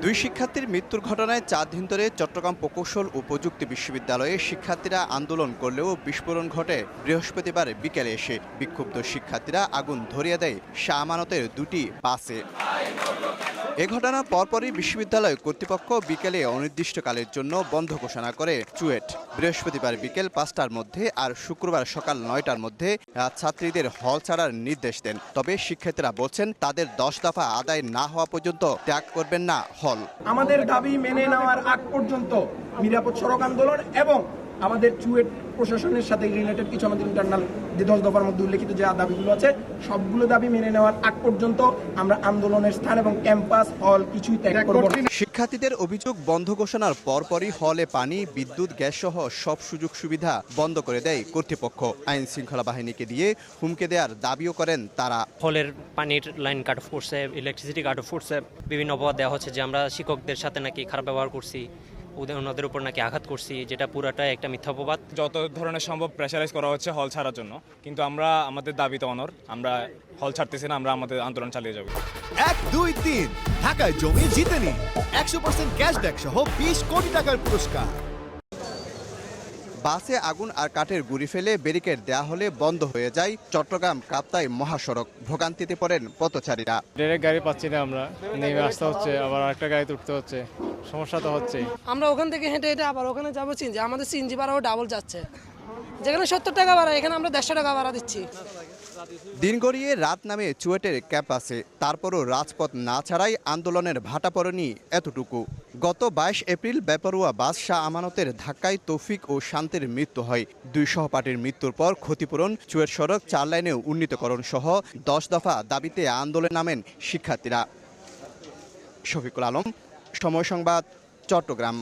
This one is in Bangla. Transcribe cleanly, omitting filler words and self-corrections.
দুই শিক্ষার্থীর মৃত্যুর ঘটনায় 4 দিন ধরে চট্টগ্রাম প্রকৌশল ও প্রযুক্তি বিশ্ববিদ্যালয়ে শিক্ষার্থীরা আন্দোলন করলেও বিস্ফোরণ ঘটে বৃহস্পতিবার বিকেলে এসে। বিক্ষুব্ধ শিক্ষার্থীরা আগুন ধরিয়ে দেয় শাহ আমানতের দুটি বাসে। এ ঘটনার পরপরই বিশ্ববিদ্যালয় কর্তৃপক্ষ বিকেলে অনির্দিষ্টকালের জন্য বন্ধ ঘোষণা করে চুয়েট। বৃহস্পতিবার বিকেল 5টার মধ্যে আর শুক্রবার সকাল 9টার মধ্যে ছাত্রীদের হল ছাড়ার নির্দেশ দেন। তবে শিক্ষার্থীরা বলছেন তাদের 10 দফা আদায় না হওয়া পর্যন্ত ত্যাগ করবেন না হল। আমাদের দাবি মেনে নেওয়ার আগ পর্যন্ত নিরাপদ সড়ক আন্দোলন এবং আমাদের চুয়েট প্রশাসনের সাথে রিলেটেড কিছু আমাদের ইন্টারনাল যে 10 দফার মধ্যে উল্লেখিত যে দাবিগুলো আছে সবগুলো দাবি মেনে নেওয়ার আগ পর্যন্ত আমরা আন্দোলনের স্থান এবং ক্যাম্পাস হল কিছুই ত্যাগ করব না। শিক্ষার্থীদের অভিযোগ, বন্ধ ঘোষণার পরপরই হলে পানি, বিদ্যুৎ, গ্যাস সহ সব সুযোগ সুবিধা বন্ধ করে দেয় কর্তৃপক্ষ। আইন শৃঙ্খলা বাহিনীকে দিয়ে হুমকি দেওয়ার দাবিও করেন তারা। হলের পানির লাইন কাট অফ করছে, ইলেকট্রিসিটি কাট অফ করছে, বিভিন্ন অপবাদ দেওয়া হচ্ছে যে আমরা শিক্ষকদের সাথে নাকি খারাপ ব্যবহার করছি, ওনাদের উপর নাকি আঘাত করছি, যেটা পুরাটাই একটা মিথ্যা অপবাদ। যত ধরনের সম্ভব প্রেশারাইজ করা হচ্ছে হল ছাড়ার জন্য, কিন্তু আমরা আমাদের দাবিতে অনর, আমরা হল ছাড়তেছি না, আমরা আমাদের আন্দোলন চালিয়ে যাব। 1, 2, 3 ঢাকায় জমি জিতে নিন 100% ক্যাশব্যাক সহ 20 কোটি টাকার পুরস্কার। বাসে আগুন আর কাঠের গুঁড়ি ফেলে ব্যারিকেড দেয়া হলে বন্ধ হয়ে যায় চট্টগ্রাম কাপ্তাই মহাসড়ক। ভোগান্তিতে পড়েন পথচারীরা। ডাইরেক্ট গাড়ি পাচ্ছি না, আমরা নেমে আসতে হচ্ছে, আবার আরেকটা গাড়িতে উঠতে হচ্ছে, সমস্যা তো হচ্ছে। আমরা ওখান থেকে হেঁটে হেঁটে আবার ওখানে যাবো সিএনজি, আমাদের সিএনজি ভাড়াও ডাবল যাচ্ছে, যেখানে 70 টাকা ভাড়া এখানে আমরা 150 টাকা ভাড়া দিচ্ছি। দিন গড়িয়ে রাত নামে চুয়েটের ক্যাম্পাসে, তারপরও রাজপথ না ছাড়াই আন্দোলনের ভাটা পড়েনি এতটুকু। গত 22 এপ্রিল বেপরোয়া বাস শাহ আমানতের ধাক্কায় তৌফিক ও শান্তির মৃত্যু হয়। 2 সহপাঠীর মৃত্যুর পর ক্ষতিপূরণ, চুয়েট সড়ক 4 লাইনে উন্নীতকরণ সহ 10 দফা দাবিতে আন্দোলনে নামেন শিক্ষার্থীরা। শফিকুল আলম, সময় সংবাদ, চট্টগ্রাম।